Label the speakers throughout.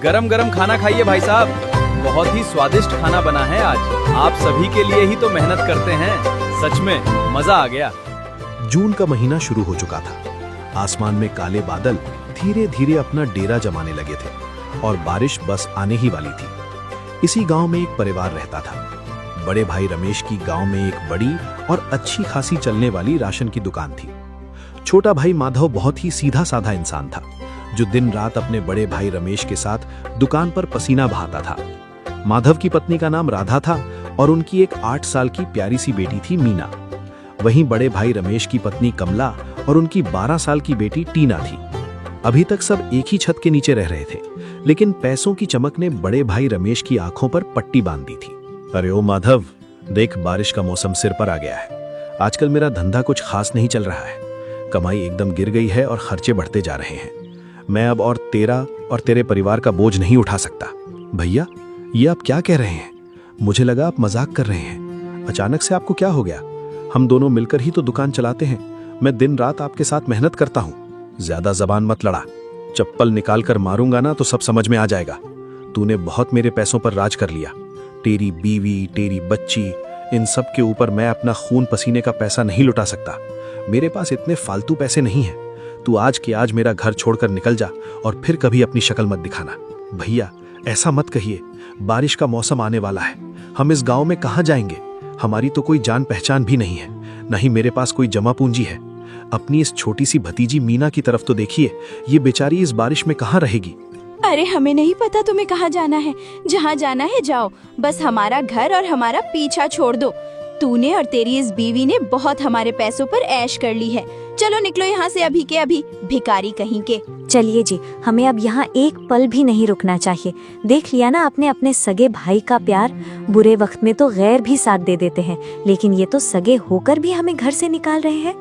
Speaker 1: गरम गरम खाना खाइए भाई साहब। बहुत ही स्वादिष्ट खाना बना है आज। आप सभी के लिए ही तो मेहनत करते हैं। सच में मजा आ गया।
Speaker 2: जून का महीना शुरू हो चुका था। आसमान में काले बादल धीरे धीरे अपना डेरा जमाने लगे थे और बारिश बस आने ही वाली थी। इसी गांव में एक परिवार रहता था। बड़े भाई रमेश की गांव में एक बड़ी और अच्छी खासी चलने वाली राशन की दुकान थी। छोटा भाई माधव बहुत ही सीधा साधा इंसान था, जो दिन रात अपने बड़े भाई रमेश के साथ दुकान पर पसीना बहाता था। माधव की पत्नी का नाम राधा था और उनकी एक 8 साल की प्यारी सी बेटी थी मीना। वहीं बड़े भाई रमेश की पत्नी कमला और उनकी 12 साल की बेटी टीना थी। अभी तक सब एक ही छत के नीचे रह रहे थे, लेकिन पैसों की चमक ने बड़े भाई रमेश की आंखों पर पट्टी बांध दी थी। अरे ओ माधव, देख बारिश का मौसम सिर पर आ गया है। आजकल मेरा धंधा कुछ खास नहीं चल रहा है। कमाई एकदम गिर गई है और खर्चे बढ़ते जा रहे हैं। मैं अब और तेरा और तेरे परिवार का बोझ नहीं उठा सकता। भैया, ये आप क्या कह रहे हैं? मुझे लगा आप मजाक कर रहे हैं। अचानक से आपको क्या हो गया? हम दोनों मिलकर ही तो दुकान चलाते हैं। मैं दिन रात आपके साथ मेहनत करता हूँ। ज्यादा जबान मत लड़ा। चप्पल निकाल कर मारूंगा ना तो सब समझ में आ जाएगा। तूने बहुत मेरे पैसों पर राज कर लिया। तेरी बीवी, तेरी बच्ची, इन सब के ऊपर मैं अपना खून पसीने का पैसा नहीं लुटा सकता। मेरे पास इतने फालतू पैसे नहीं हैं। तू आज के आज मेरा घर छोड़कर निकल जा और फिर कभी अपनी शक्ल मत दिखाना। भैया, ऐसा मत कहिए। बारिश का मौसम आने वाला है। हम इस गांव में कहाँ जाएंगे? हमारी तो कोई जान पहचान भी नहीं है, न ही मेरे पास कोई जमा पूंजी है। अपनी इस छोटी सी भतीजी मीना की तरफ तो देखिए। ये बेचारी इस बारिश में कहाँ रहेगी?
Speaker 3: अरे हमें नहीं पता तुम्हें कहाँ जाना है। जहाँ जाना है जाओ, बस हमारा घर और हमारा पीछा छोड़ दो। तूने और तेरी इस बीवी ने बहुत हमारे पैसों पर ऐश कर ली है। चलो निकलो यहाँ से अभी के अभी, भिखारी कहीं के।
Speaker 4: चलिए जी, हमें अब यहाँ एक पल भी नहीं रुकना चाहिए। देख लिया ना आपने अपने सगे भाई का प्यार। बुरे वक्त में तो गैर भी साथ दे देते हैं, लेकिन ये तो सगे होकर भी हमें घर से निकाल रहे हैं।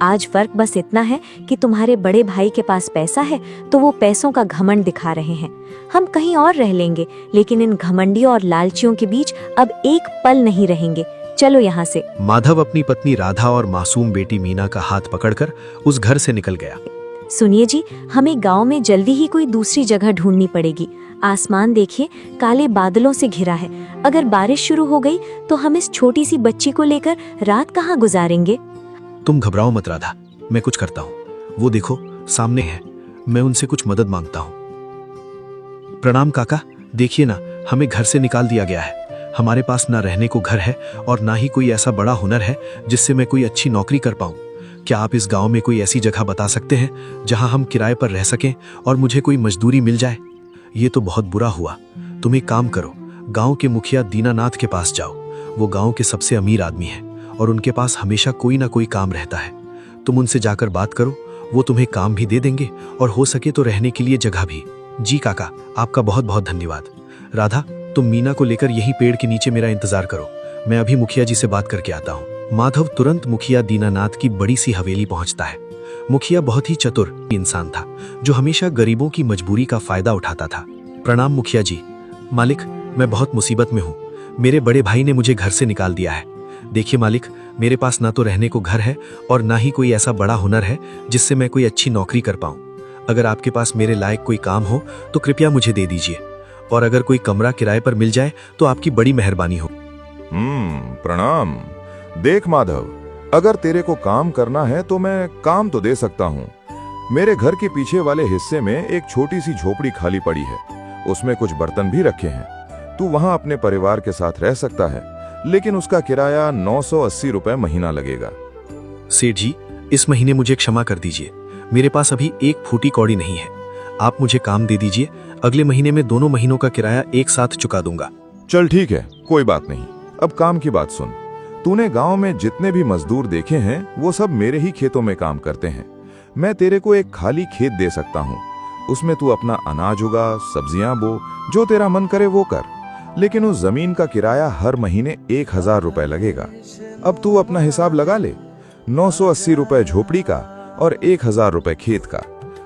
Speaker 4: आज फर्क बस इतना है कि तुम्हारे बड़े भाई के पास पैसा है तो वो पैसों का घमंड दिखा रहे हैं। हम कहीं और रह लेंगे, लेकिन इन घमंडियों और लालचियों के बीच अब एक पल नहीं रहेंगे। चलो यहाँ से।
Speaker 2: माधव अपनी पत्नी राधा और मासूम बेटी मीना का हाथ पकड़कर उस घर से निकल गया।
Speaker 4: सुनिए जी, हमें गांव में जल्दी ही कोई दूसरी जगह ढूंढनी पड़ेगी। आसमान देखिए, काले बादलों से घिरा है। अगर बारिश शुरू हो गई तो हम इस छोटी सी बच्ची को लेकर रात कहाँ गुजारेंगे?
Speaker 2: तुम घबराओ मत राधा, मैं कुछ करता हूँ। वो देखो सामने है, मैं उनसे कुछ मदद मांगता हूँ। प्रणाम काका, देखिए ना, हमें घर से निकाल दिया गया है। हमारे पास ना रहने को घर है और ना ही कोई ऐसा बड़ा हुनर है जिससे मैं कोई अच्छी नौकरी कर पाऊँ। क्या आप इस गांव में कोई ऐसी जगह बता सकते हैं जहां हम किराए पर रह सकें और मुझे कोई मजदूरी मिल जाए? ये तो बहुत बुरा हुआ। तुम एक काम करो, गांव के मुखिया दीनानाथ के पास जाओ। वो गांव के सबसे अमीर आदमी है और उनके पास हमेशा कोई ना कोई काम रहता है। तुम उनसे जाकर बात करो, वो तुम्हें काम भी दे देंगे और हो सके तो रहने के लिए जगह भी। जी काका, आपका बहुत बहुत धन्यवाद। राधा, तुम मीना को लेकर यही पेड़ के नीचे मेरा इंतजार करो। मैं अभी मुखिया जी से बात करके आता हूँ। माधव तुरंत मुखिया दीनानाथ की बड़ी सी हवेली पहुंचता है। मुखिया बहुत ही चतुर इंसान था, जो हमेशा गरीबों की मजबूरी का फायदा उठाता था। प्रणाम मुखिया जी। मालिक, मैं बहुत मुसीबत में हूँ। मेरे बड़े भाई ने मुझे घर से निकाल दिया है। देखिए मालिक, मेरे पास ना तो रहने को घर है और ना ही कोई ऐसा बड़ा हुनर है जिससे मैं कोई अच्छी नौकरी कर पाऊँ। अगर आपके पास मेरे लायक कोई काम हो तो कृपया मुझे दे दीजिए, और अगर कोई कमरा किराए पर मिल जाए तो आपकी बड़ी मेहरबानी हो।
Speaker 5: प्रणाम। देख माधव, अगर तेरे को काम करना है तो मैं काम तो दे सकता हूँ। मेरे घर के पीछे वाले हिस्से में एक छोटी सी झोपड़ी खाली पड़ी है। उसमें कुछ बर्तन भी रखे हैं। तू वहाँ अपने परिवार के साथ रह सकता है, लेकिन उसका किराया 980 रुपए महीना लगेगा।
Speaker 2: सेठ जी, इस महीने मुझे क्षमा कर दीजिए। मेरे पास अभी एक फूटी कौड़ी नहीं है। आप मुझे काम दे दीजिए। अगले महीने में दोनों महीनों का किराया एक साथ चुका दूंगा।
Speaker 5: चल ठीक है, कोई बात नहीं। अब काम की बात सुन। तूने गांव में जितने भी मजदूर देखे हैं वो सब मेरे ही खेतों में काम करते हैं। मैं तेरे को एक खाली खेत दे सकता हूँ। उसमें तू अपना अनाज उगा, सब्जियां बो, जो तेरा मन करे वो कर। लेकिन उस जमीन का किराया हर महीने 1000 रुपए लगेगा। अब तू अपना हिसाब लगा ले। 980 रुपए झोपड़ी का और 1000 रुपए खेत का।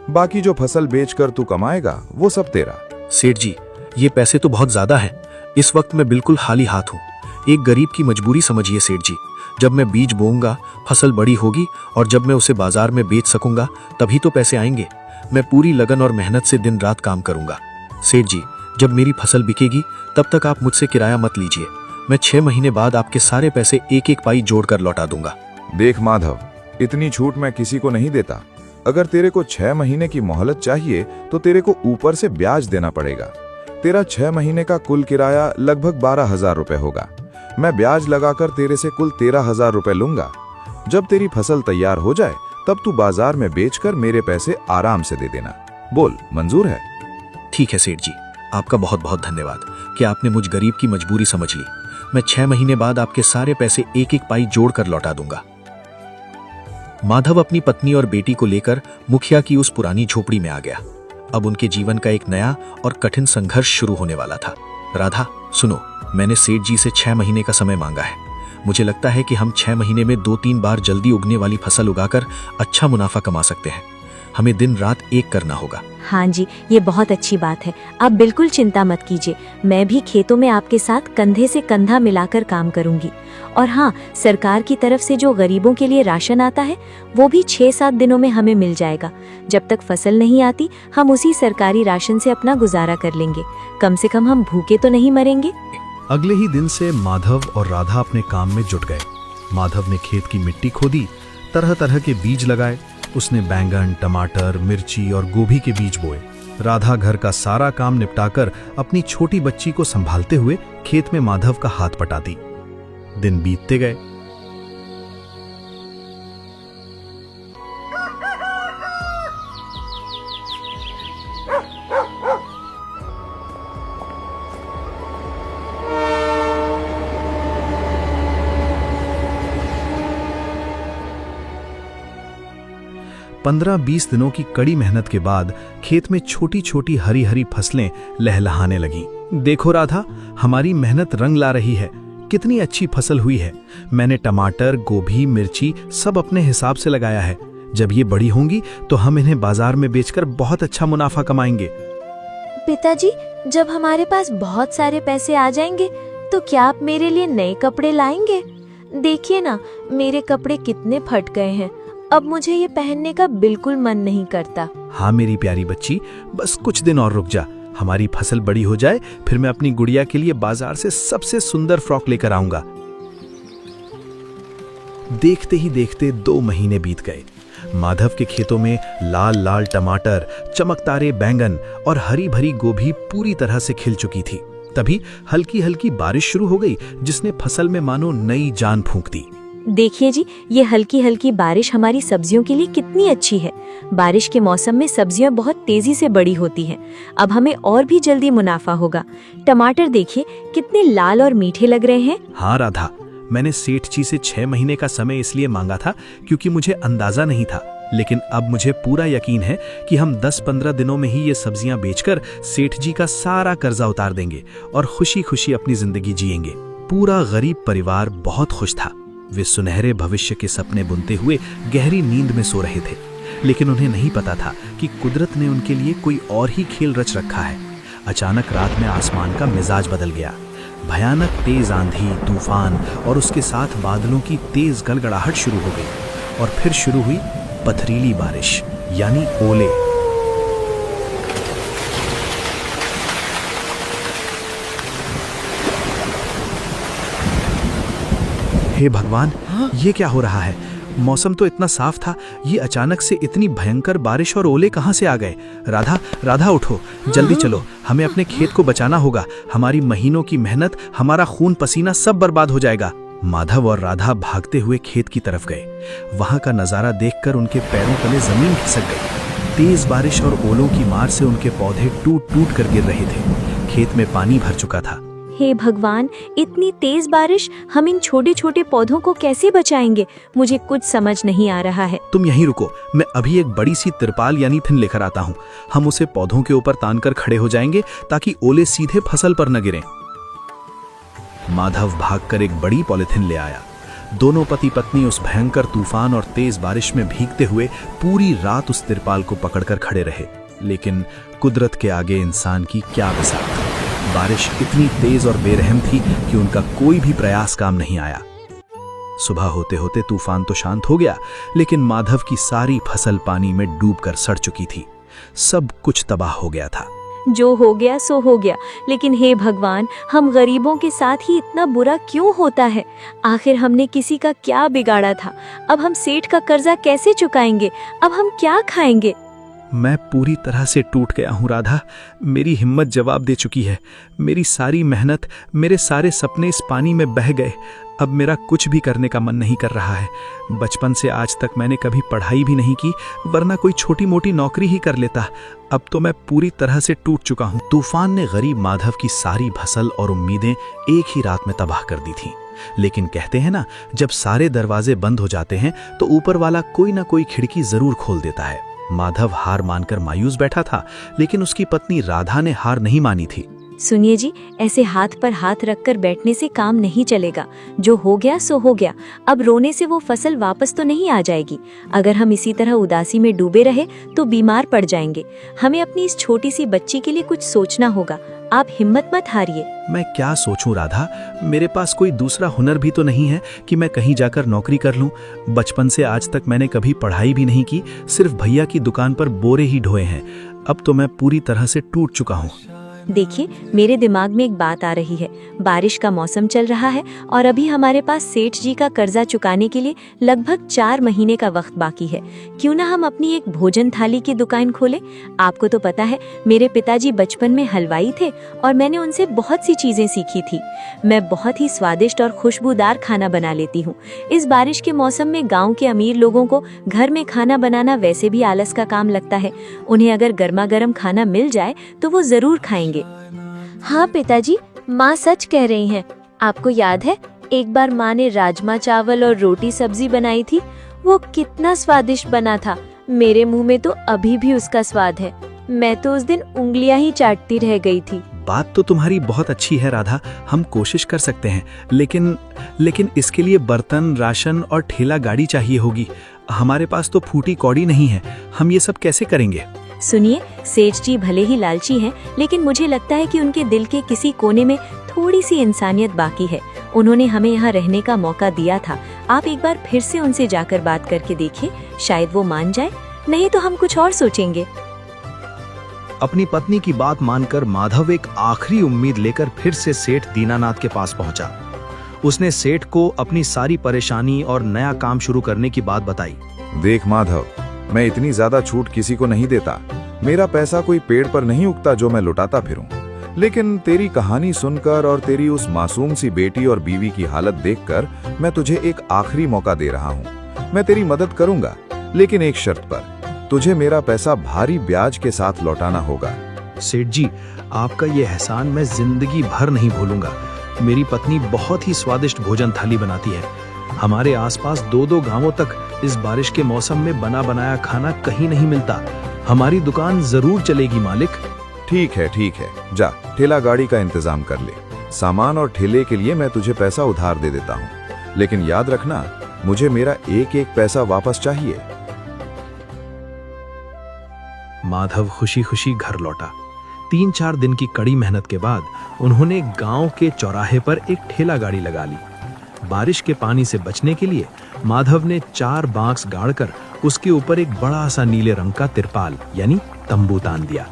Speaker 5: बाकी जो फसल बेचकर तू कमाएगा वो सब तेरा।
Speaker 2: सेठ जी, ये पैसे तो बहुत ज्यादा हैं। इस वक्त मैं बिल्कुल खाली हाथ हूँ। एक गरीब की मजबूरी समझिए सेठ जी। जब मैं बीज बोऊंगा, फसल बड़ी होगी और जब मैं उसे बाजार में बेच सकूंगा, तभी तो पैसे आएंगे। मैं पूरी लगन और मेहनत से दिन रात काम करूंगा। सेठ जी, जब मेरी फसल बिकेगी तब तक आप मुझसे किराया मत लीजिए। मैं 6 महीने बाद आपके सारे पैसे एक एक पाई जोड़कर लौटा दूंगा।
Speaker 5: देख माधव, इतनी छूट मैं किसी को नहीं देता। अगर तेरे को 6 महीने की मोहलत चाहिए तो तेरे को ऊपर से ब्याज देना पड़ेगा। तेरा 6 महीने का कुल किराया लगभग 12,000 रुपए होगा। मैं ब्याज लगाकर तेरे से कुल 13,000 रुपए लूंगा। जब तेरी फसल तैयार हो जाए तब तू बाजार में बेचकर मेरे पैसे आराम से दे देना। बोल, मंजूर है?
Speaker 2: ठीक है सेठ जी, आपका बहुत बहुत धन्यवाद कि आपने मुझ गरीब की मजबूरी समझ ली। मैं 6 महीने बाद आपके सारे पैसे एक एक पाई जोड़कर लौटा दूंगा। माधव अपनी पत्नी और बेटी को लेकर मुखिया की उस पुरानी झोपड़ी में आ गया। अब उनके जीवन का एक नया और कठिन संघर्ष शुरू होने वाला था। राधा, सुनो, मैंने सेठ जी से 6 महीने का समय मांगा है। मुझे लगता है कि हम 6 महीने में 2-3 बार जल्दी उगने वाली फसल उगाकर अच्छा मुनाफा कमा सकते हैं। हमें दिन रात एक करना होगा।
Speaker 4: हाँ जी, ये बहुत अच्छी बात है। आप बिल्कुल चिंता मत कीजिए। मैं भी खेतों में आपके साथ कंधे से कंधा मिलाकर काम करूंगी। और हाँ, सरकार की तरफ से जो गरीबों के लिए राशन आता है वो भी 6-7 दिनों में हमें मिल जाएगा। जब तक फसल नहीं आती हम उसी सरकारी राशन से अपना गुजारा कर लेंगे। कम से कम हम भूखे तो नहीं मरेंगे।
Speaker 2: अगले ही दिन से माधव और राधा अपने काम में जुट गए। माधव ने खेत की मिट्टी खोदी, तरह तरह के बीज लगाए। उसने बैंगन, टमाटर, मिर्ची और गोभी के बीज बोए। राधा घर का सारा काम निपटाकर अपनी छोटी बच्ची को संभालते हुए खेत में माधव का हाथ पटाती। दिन बीतते गए। पंद्रह 20 दिनों की कड़ी मेहनत के बाद खेत में छोटी छोटी हरी हरी फसलें लहलहाने लगीं। देखो राधा, हमारी मेहनत रंग ला रही है। कितनी अच्छी फसल हुई है। मैंने टमाटर, गोभी, मिर्ची सब अपने हिसाब से लगाया है। जब ये बड़ी होंगी तो हम इन्हें बाजार में बेचकर बहुत अच्छा मुनाफा कमाएंगे।
Speaker 4: पिताजी, जब हमारे पास बहुत सारे पैसे आ जाएंगे तो क्या आप मेरे लिए नए कपड़े लाएंगे? देखिए ना, मेरे कपड़े कितने फट गए हैं। अब मुझे ये पहनने का बिल्कुल मन नहीं करता।
Speaker 2: हाँ मेरी प्यारी बच्ची, बस कुछ दिन और रुक जा। हमारी फसल बड़ी हो जाए फिर मैं अपनी गुड़िया के लिए बाजार से सबसे सुंदर फ्रॉक लेकर आऊंगा। देखते ही देखते 2 महीने बीत गए। माधव के खेतों में लाल लाल टमाटर, चमकदारे बैंगन और हरी भरी गोभी पूरी तरह से खिल चुकी थी। तभी हल्की हल्की बारिश शुरू हो गई, जिसने फसल में मानो नई जान फूंक दी।
Speaker 4: देखिए जी, ये हल्की हल्की बारिश हमारी सब्जियों के लिए कितनी अच्छी है। बारिश के मौसम में सब्जियां बहुत तेजी से बड़ी होती हैं। अब हमें और भी जल्दी मुनाफा होगा। टमाटर देखिए कितने लाल और मीठे लग रहे हैं।
Speaker 2: हाँ राधा, मैंने सेठ जी से 6 महीने का समय इसलिए मांगा था क्योंकि मुझे अंदाजा नहीं था। लेकिन अब मुझे पूरा यकीन है कि हम 10-15 दिनों में ही ये सब्जियां बेचकर सेठ जी का सारा कर्जा उतार देंगे और खुशी खुशी अपनी जिंदगी जिएंगे। पूरा गरीब परिवार बहुत खुश था। वे सुनहरे भविष्य के सपने बुनते हुए गहरी नींद में सो रहे थे। लेकिन उन्हें नहीं पता था कि कुदरत ने उनके लिए कोई और ही खेल रच रखा है। अचानक रात में आसमान का मिजाज बदल गया। भयानक तेज आंधी, तूफान और उसके साथ बादलों की तेज गड़गड़ाहट शुरू हो गई। और फिर शुरू हुई पथरीली बारिश, यानी ओले। हे भगवान, ये क्या हो रहा है? मौसम तो इतना साफ था, ये अचानक से इतनी भयंकर बारिश और ओले कहां से आ गए? राधा, राधा उठो, जल्दी चलो, हमें अपने खेत को बचाना होगा। हमारी महीनों की मेहनत, हमारा खून पसीना सब बर्बाद हो जाएगा। माधव और राधा भागते हुए खेत की तरफ गए। वहां का नजारा देखकर उनके पैरों तले जमीन खिसक गई। तेज बारिश और ओलों की मार से उनके पौधे टूट टूट कर गिर रहे थे। खेत में पानी भर चुका था।
Speaker 4: हे भगवान, इतनी तेज बारिश, हम इन छोटे छोटे पौधों को कैसे बचाएंगे? मुझे कुछ समझ नहीं आ रहा है।
Speaker 2: तुम यहीं रुको, मैं अभी एक बड़ी सी तिरपाल यानी थिन लेकर आता हूँ। हम उसे पौधों के ऊपर तानकर खड़े हो जाएंगे ताकि ओले सीधे फसल पर न गिरें। माधव भागकर एक बड़ी पॉलिथिन ले आया। दोनों पति पत्नी उस भयंकर तूफान और तेज बारिश में भीगते हुए पूरी रात उस तिरपाल को पकड़कर खड़े रहे। लेकिन कुदरत के आगे इंसान की क्या बिसात। बारिश इतनी तेज और बेरहम थी कि उनका कोई भी प्रयास काम नहीं आया। सुबह होते होते तूफान तो शांत हो गया, लेकिन माधव की सारी फसल पानी में डूबकर सड़ चुकी थी। सब कुछ तबाह हो गया था।
Speaker 4: जो हो गया सो हो गया, लेकिन हे भगवान, हम गरीबों के साथ ही इतना बुरा क्यों होता है? आखिर हमने किसी का क्या बिगाड़ा था? अब हम सेठ का कर्जा कैसे चुकाएंगे? अब हम क्या खाएंगे?
Speaker 2: मैं पूरी तरह से टूट गया हूँ राधा। मेरी हिम्मत जवाब दे चुकी है। मेरी सारी मेहनत, मेरे सारे सपने इस पानी में बह गए। अब मेरा कुछ भी करने का मन नहीं कर रहा है। बचपन से आज तक मैंने कभी पढ़ाई भी नहीं की, वरना कोई छोटी मोटी नौकरी ही कर लेता। अब तो मैं पूरी तरह से टूट चुका हूँ। तूफान ने गरीब माधव की सारी फसल और उम्मीदें एक ही रात में तबाह कर दी थीं। लेकिन कहते हैं ना, जब सारे दरवाजे बंद हो जाते हैं तो ऊपर वाला कोई ना कोई खिड़की जरूर खोल देता है। माधव हार मानकर मायूस बैठा था, लेकिन उसकी पत्नी राधा ने हार नहीं मानी थी।
Speaker 4: सुनिए जी, ऐसे हाथ पर हाथ रखकर बैठने से काम नहीं चलेगा। जो हो गया सो हो गया। अब रोने से वो फसल वापस तो नहीं आ जाएगी। अगर हम इसी तरह उदासी में डूबे रहे तो बीमार पड़ जाएंगे। हमें अपनी इस छोटी सी बच्ची के लिए कुछ सोचना होगा। आप हिम्मत मत हारिए।
Speaker 2: मैं क्या सोचूं राधा? मेरे पास कोई दूसरा हुनर भी तो नहीं है कि मैं कहीं जाकर नौकरी कर लूं। बचपन से आज तक मैंने कभी पढ़ाई भी नहीं की, सिर्फ भैया की दुकान पर बोरे ही ढोए हैं। अब तो मैं पूरी तरह से टूट चुका हूँ।
Speaker 4: देखिए, मेरे दिमाग में एक बात आ रही है। बारिश का मौसम चल रहा है और अभी हमारे पास सेठ जी का कर्जा चुकाने के लिए लगभग 4 महीने का वक्त बाकी है। क्यों ना हम अपनी एक भोजन थाली की दुकान खोलें? आपको तो पता है, मेरे पिताजी बचपन में हलवाई थे और मैंने उनसे बहुत सी चीजें सीखी थी। मैं बहुत ही स्वादिष्ट और खुशबूदार खाना बना लेती हूँ। इस बारिश के मौसम में गाँव के अमीर लोगों को घर में खाना बनाना वैसे भी आलस का काम लगता है। उन्हें अगर गर्मा गर्म खाना मिल जाए तो वो जरूर खाएंगे।
Speaker 3: हाँ पिताजी, माँ सच कह रही हैं। आपको याद है, एक बार माँ ने राजमा चावल और रोटी सब्जी बनाई थी। वो कितना स्वादिष्ट बना था। मेरे मुंह में तो अभी भी उसका स्वाद है। मैं तो उस दिन उंगलियां ही चाटती रह गई थी।
Speaker 2: बात तो तुम्हारी बहुत अच्छी है राधा, हम कोशिश कर सकते हैं, लेकिन इसके लिए बर्तन, राशन और ठेला गाड़ी चाहिए होगी। हमारे पास तो फूटी कौड़ी नहीं है। हम ये सब कैसे करेंगे?
Speaker 4: सुनिए, सेठ जी भले ही लालची हैं, लेकिन मुझे लगता है कि उनके दिल के किसी कोने में थोड़ी सी इंसानियत बाकी है। उन्होंने हमें यहाँ रहने का मौका दिया था। आप एक बार फिर से उनसे जाकर बात करके देखिए, शायद वो मान जाए। नहीं तो हम कुछ और सोचेंगे।
Speaker 2: अपनी पत्नी की बात मानकर माधव एक आखिरी उम्मीद लेकर फिर से सेठ दीनानाथ के पास पहुंचा। उसने सेठ को अपनी सारी परेशानी और नया काम शुरू करने की बात बताई।
Speaker 5: देख माधव, मैं इतनी ज्यादा छूट किसी को नहीं देता। मेरा पैसा कोई पेड़ पर नहीं उगता जो मैं लुटाता फिरूं। लेकिन तेरी कहानी सुनकर और तेरी उस मासूम सी बेटी और बीवी की हालत देखकर मैं तुझे एक आखिरी मौका दे रहा हूं। मैं तेरी मदद करूंगा, लेकिन एक शर्त पर। तुझे मेरा पैसा भारी ब्याज के साथ लौटाना होगा।
Speaker 2: सेठ जी, आपका ये एहसान मैं जिंदगी भर नहीं भूलूंगा। मेरी पत्नी बहुत ही स्वादिष्ट भोजन थाली बनाती है। हमारे आसपास 2-2 गांवों तक इस बारिश के मौसम में बना बनाया खाना कहीं नहीं मिलता। हमारी दुकान जरूर चलेगी मालिक।
Speaker 5: ठीक है, जा ठेला गाड़ी का इंतजाम कर ले। सामान और ठेले के लिए मैं तुझे पैसा उधार दे देता हूँ, लेकिन याद रखना, मुझे मेरा एक पैसा वापस चाहिए।
Speaker 2: माधव खुशी खुशी घर लौटा। 3-4 दिन की कड़ी मेहनत के बाद उन्होंने गांव के चौराहे पर एक ठेला गाड़ी लगा ली। बारिश के पानी से बचने के लिए माधव ने 4 बांस गाड़कर उसके ऊपर एक बड़ा सा नीले रंग का तिरपाल यानी तंबू तान दिया।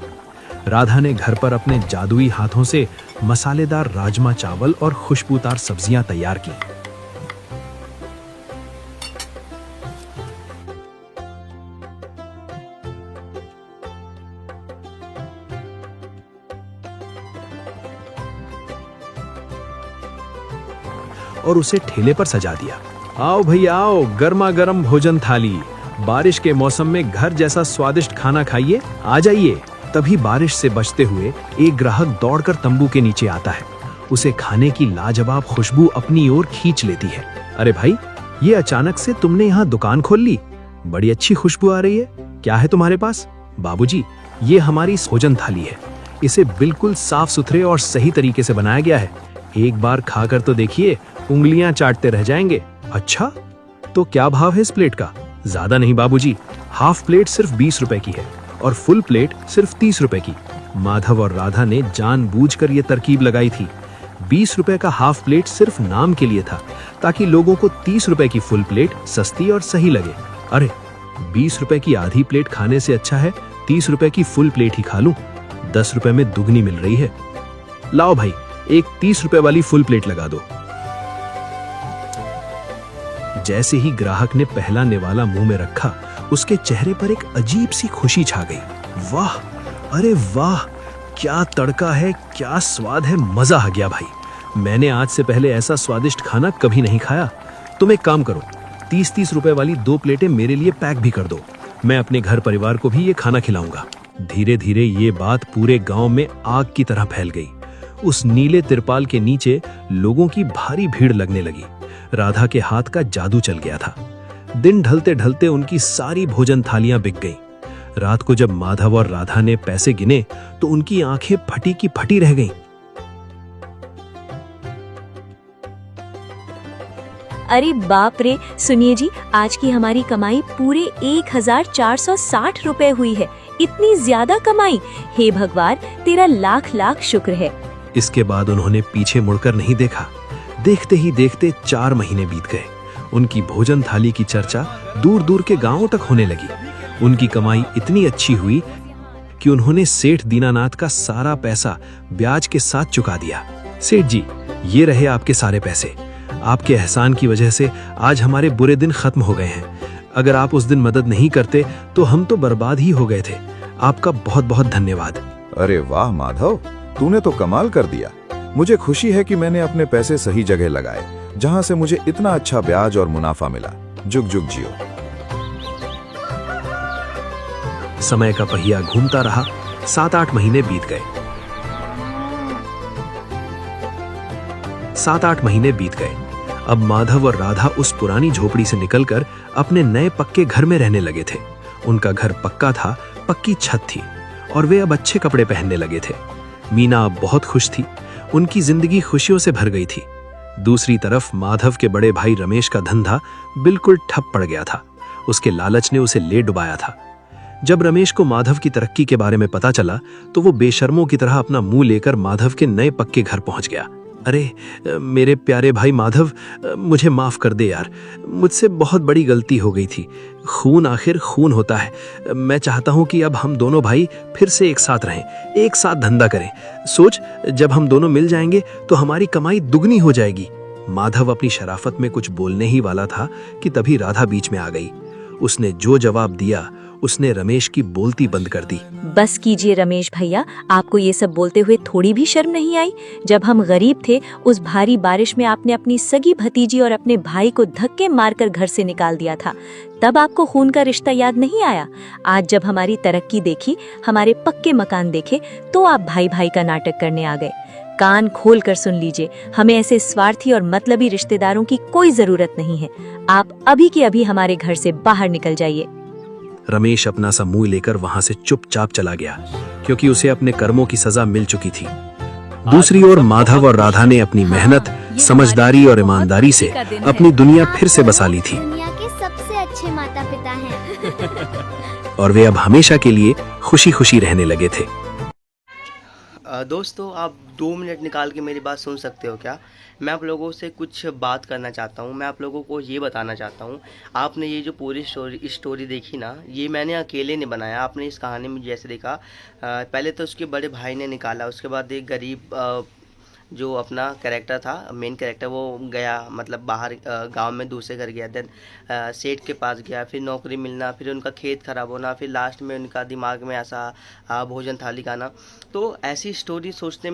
Speaker 2: राधा ने घर पर अपने जादुई हाथों से मसालेदार राजमा चावल और खुशबूदार सब्जियां तैयार की। और उसे ठेले पर सजा दिया। आओ भैया आओ, गर्मा गर्म भोजन थाली। बारिश के मौसम में घर जैसा स्वादिष्ट खाना खाइए, आ जाइए। तभी बारिश से बचते हुए एक ग्राहक दौड़कर तंबू के नीचे आता है। उसे खाने की लाजवाब खुशबू अपनी ओर खींच लेती है। अरे भाई, ये अचानक से तुमने यहाँ दुकान खोल ली? बड़ी अच्छी खुशबू आ रही है। क्या है तुम्हारे पास? बाबूजी, ये हमारी भोजन थाली है। इसे बिल्कुल साफ सुथरे और सही तरीके से बनाया गया है। एक बार खाकर तो देखिए, उंगलियां चाटते रह जाएंगे। अच्छा, तो क्या भाव है इस प्लेट का? ज्यादा नहीं बाबूजी, हाफ प्लेट सिर्फ 20 रुपए की है और फुल प्लेट सिर्फ 30 रुपए की। माधव और राधा ने जानबूझकर ये तरकीब लगाई थी। 20 रुपए का हाफ प्लेट सिर्फ नाम के लिए था, ताकि लोगों को 30 रुपए की फुल प्लेट सस्ती और सही लगे। अरे, 20 रुपए की आधी प्लेट खाने से अच्छा है 30 रुपए की फुल प्लेट ही खा लूं। 10 रुपए में दुगनी मिल रही है। लाओ भाई, एक 30 रुपए वाली फुल प्लेट लगा दो। जैसे ही ग्राहक ने पहला निवाला मुंह में रखा, उसके चेहरे पर एक अजीब सी खुशी छा गई। वाह, अरे वाह, क्या तड़का है, क्या स्वाद है, मजा आ गया भाई। मैंने आज से पहले ऐसा स्वादिष्ट खाना कभी नहीं खाया। तुम एक काम करो, 30-30 रुपए वाली 2 प्लेटें मेरे लिए पैक भी कर दो। मैं अपने घर परिवार को भी ये खाना खिलाऊंगा। धीरे धीरे ये बात पूरे गांव में आग की तरह फैल गई। उस नीले तिरपाल के नीचे लोगों की भारी भीड़ लगने लगी। राधा के हाथ का जादू चल गया था। दिन ढलते ढलते उनकी सारी भोजन थालियां बिक गईं। रात को जब माधव और राधा ने पैसे गिने तो उनकी आंखें फटी की फटी रह गईं।
Speaker 4: अरे बाप रे, सुनिए जी, आज की हमारी कमाई पूरे 1460 रुपए हुई है। इतनी ज्यादा कमाई, हे भगवान, तेरा लाख लाख शुक्र है।
Speaker 2: इसके बाद उन्होंने पीछे मुड़कर नहीं देखा। देखते ही देखते 4 महीने बीत गए। उनकी भोजन थाली की चर्चा दूर दूर के गांवों तक होने लगी। उनकी कमाई इतनी अच्छी हुई कि उन्होंने सेठ दीनानाथ का सारा पैसा ब्याज के साथ चुका दिया। सेठ जी, ये रहे आपके सारे पैसे। आपके एहसान की वजह से आज हमारे बुरे दिन खत्म हो गए हैं। अगर आप उस दिन मदद नहीं करते तो हम तो बर्बाद ही हो गए थे। आपका बहुत बहुत धन्यवाद।
Speaker 5: अरे वाह माधव, तूने तो कमाल कर दिया। मुझे खुशी है कि मैंने अपने पैसे सही जगह लगाए, जहां से मुझे इतना अच्छा ब्याज और मुनाफा मिला। जुग जुग जियो।
Speaker 2: समय का पहिया घूमता रहा। 7-8 महीने बीत गए। 7-8 महीने बीत गए। अब माधव और राधा उस पुरानी झोपड़ी से निकलकर अपने नए पक्के घर में रहने लगे थे। उनका घर पक्का था, पक्की छत थी और वे अब अच्छे कपड़े पहनने लगे थे। मीना अब बहुत खुश थी। उनकी जिंदगी खुशियों से भर गई थी। दूसरी तरफ माधव के बड़े भाई रमेश का धंधा बिल्कुल ठप पड़ गया था। उसके लालच ने उसे ले डुबाया था। जब रमेश को माधव की तरक्की के बारे में पता चला तो वो बेशर्मों की तरह अपना मुंह लेकर माधव के नए पक्के घर पहुंच गया। अरे मेरे प्यारे भाई माधव, मुझे माफ कर दे यार, मुझसे बहुत बड़ी गलती हो गई थी। खून आखिर खून होता है। मैं चाहता हूं कि अब हम दोनों भाई फिर से एक साथ रहें, एक साथ धंधा करें। सोच, जब हम दोनों मिल जाएंगे तो हमारी कमाई दुगनी हो जाएगी। माधव अपनी शराफत में कुछ बोलने ही वाला था कि तभी राधा बीच में आ गई। उसने जो जवाब दिया उसने रमेश की बोलती बंद कर दी।
Speaker 4: बस कीजिए रमेश भैया, आपको ये सब बोलते हुए थोड़ी भी शर्म नहीं आई? जब हम गरीब थे, उस भारी बारिश में आपने अपनी सगी भतीजी और अपने भाई को धक्के मारकर घर से निकाल दिया था। तब आपको खून का रिश्ता याद नहीं आया? आज जब हमारी तरक्की देखी, हमारे पक्के मकान देखे, तो आप भाई भाई का नाटक करने आ गए। कान खोल कर सुन लीजिए, हमें ऐसे स्वार्थी और मतलबी रिश्तेदारों की कोई जरूरत नहीं है। आप अभी के अभी हमारे घर से बाहर निकल जाइए।
Speaker 2: रमेश अपना सा मुंह लेकर वहां से चुपचाप चला गया, क्योंकि उसे अपने कर्मों की सजा मिल चुकी थी। दूसरी ओर माधव और राधा ने अपनी मेहनत, समझदारी और ईमानदारी से अपनी दुनिया फिर से बसा ली थी
Speaker 6: दुनिया के सबसे अच्छे माता पिता हैं।
Speaker 2: और वे अब हमेशा के लिए खुशी खुशी रहने लगे थे।
Speaker 7: दोस्तों, आप 2 मिनट निकाल के मेरी बात सुन सकते हो क्या? मैं आप लोगों से कुछ बात करना चाहता हूँ। मैं आप लोगों को ये बताना चाहता हूँ, आपने ये जो पूरी स्टोरी देखी ना, ये मैंने अकेले नहीं बनाया। आपने इस कहानी में जैसे देखा, पहले तो उसके बड़े भाई ने निकाला, उसके बाद एक गरीब जो अपना कैरेक्टर था, मेन कैरेक्टर, वो गया मतलब बाहर गांव में दूसरे घर गया, देन सेठ के पास गया, फिर नौकरी मिलना, फिर उनका खेत खराब होना, फिर लास्ट में उनका दिमाग में ऐसा भोजन थाली का आना। तो ऐसी स्टोरी सोचने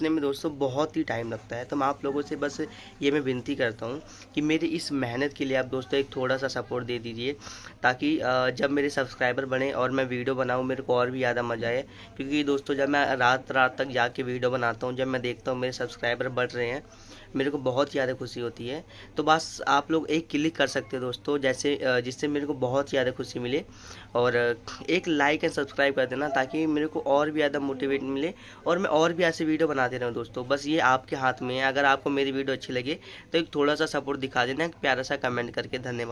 Speaker 7: में दोस्तों बहुत ही टाइम लगता है। तो मैं आप लोगों से बस ये मैं विनती करता हूँ कि मेरी इस मेहनत के लिए आप दोस्तों एक थोड़ा सा सपोर्ट दे दीजिए, ताकि जब मेरे सब्सक्राइबर बने और मैं वीडियो बनाऊँ, मेरे को और भी ज़्यादा मज़ा आए। क्योंकि दोस्तों, जब मैं रात तक जाके वीडियो बनाता हूँ, जब मैं देखता हूँ मेरे सब्सक्राइबर बढ़ रहे हैं, मेरे को बहुत ज़्यादा खुशी होती है। तो बस आप लोग एक क्लिक कर सकते हो दोस्तों, जैसे जिससे मेरे को बहुत ज़्यादा खुशी मिले, और एक लाइक एंड सब्सक्राइब कर देना, ताकि मेरे को और भी ज़्यादा मोटिवेट मिले और मैं और भी ऐसे वीडियो बनाते रहूँ दोस्तों। बस ये आपके हाथ में है। अगर आपको मेरी वीडियो अच्छी लगे तो एक थोड़ा सा सपोर्ट दिखा देना, एक प्यारा सा कमेंट करके। धन्यवाद।